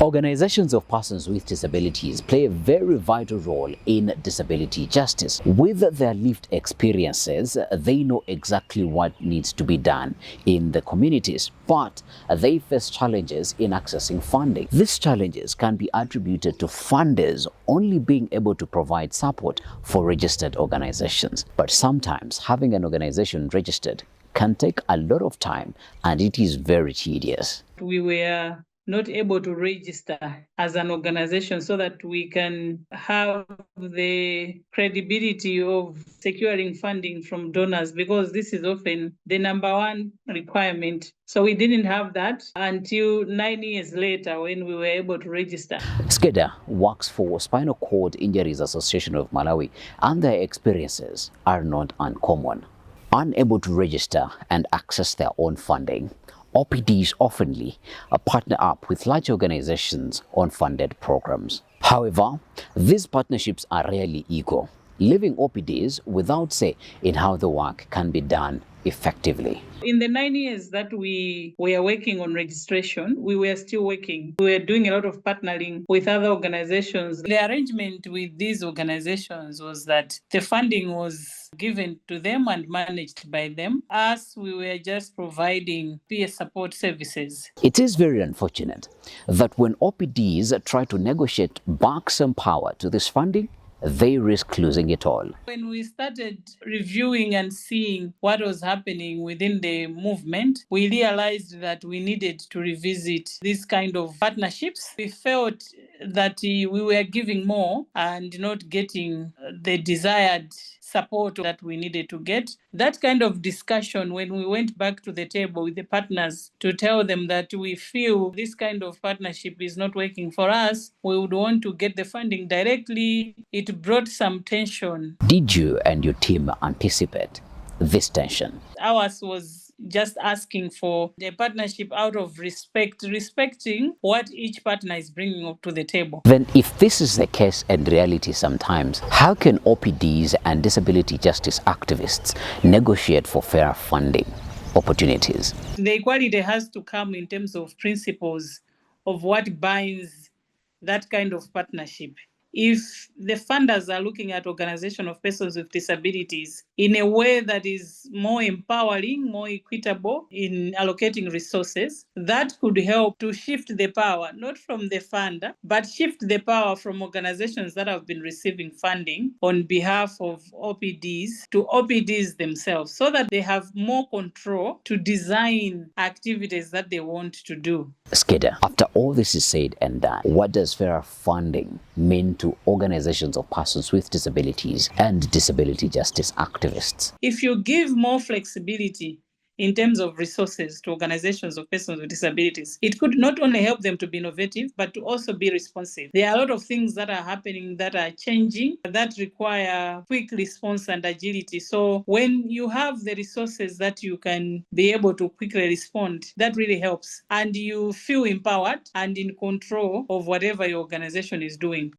Organizations of persons with disabilities play a very vital role in disability justice. With their lived experiences, they know exactly what needs to be done in the communities, but they face challenges in accessing funding. These challenges can be attributed to funders only being able to provide support for registered organizations. But sometimes having an organization registered can take a lot of time, and it is very tedious. We were not able to register as an organization so that we can have the credibility of securing funding from donors, because this is often the number one requirement. So we didn't have that until 9 years later when we were able to register. Scader works for Spinal Cord Injuries Association of Malawi, and their experiences are not uncommon. Unable to register and access their own funding, OPDs oftenly partner up with large organizations on funded programs. However, these partnerships are rarely equal, leaving OPDs without say in how the work can be done effectively. In the 9 years that we were working on registration, we were still working. We were doing a lot of partnering with other organizations. The arrangement with these organizations was that the funding was given to them and managed by them. Us, we were just providing peer support services. It is very unfortunate that when OPDs try to negotiate back some power to this funding, they risk losing it all. When we started reviewing and seeing what was happening within the movement, we realized that we needed to revisit this kind of partnerships. We felt that we were giving more and not getting the desired support that we needed to get. That kind of discussion, when we went back to the table with the partners to tell them that we feel this kind of partnership is not working for us, we would want to get the funding directly, it brought some tension. Did you and your team anticipate this tension? Ours was just asking for a partnership out of respecting what each partner is bringing up to the table. Then if this is the case and reality sometimes, how can OPDs and disability justice activists negotiate for fair funding opportunities? The equality has to come in terms of principles of what binds that kind of partnership. If the funders are looking at organization of persons with disabilities in a way that is more empowering, more equitable in allocating resources, that could help to shift the power, not from the funder, but shift the power from organizations that have been receiving funding on behalf of OPDs to OPDs themselves, so that they have more control to design activities that they want to do. Scader, after all this is said and done, what does fairer funding mean to organizations of persons with disabilities and disability justice activists? If you give more flexibility in terms of resources to organizations of persons with disabilities, it could not only help them to be innovative, but to also be responsive. There are a lot of things that are happening that are changing that require quick response and agility. So when you have the resources that you can be able to quickly respond, that really helps. And you feel empowered and in control of whatever your organization is doing.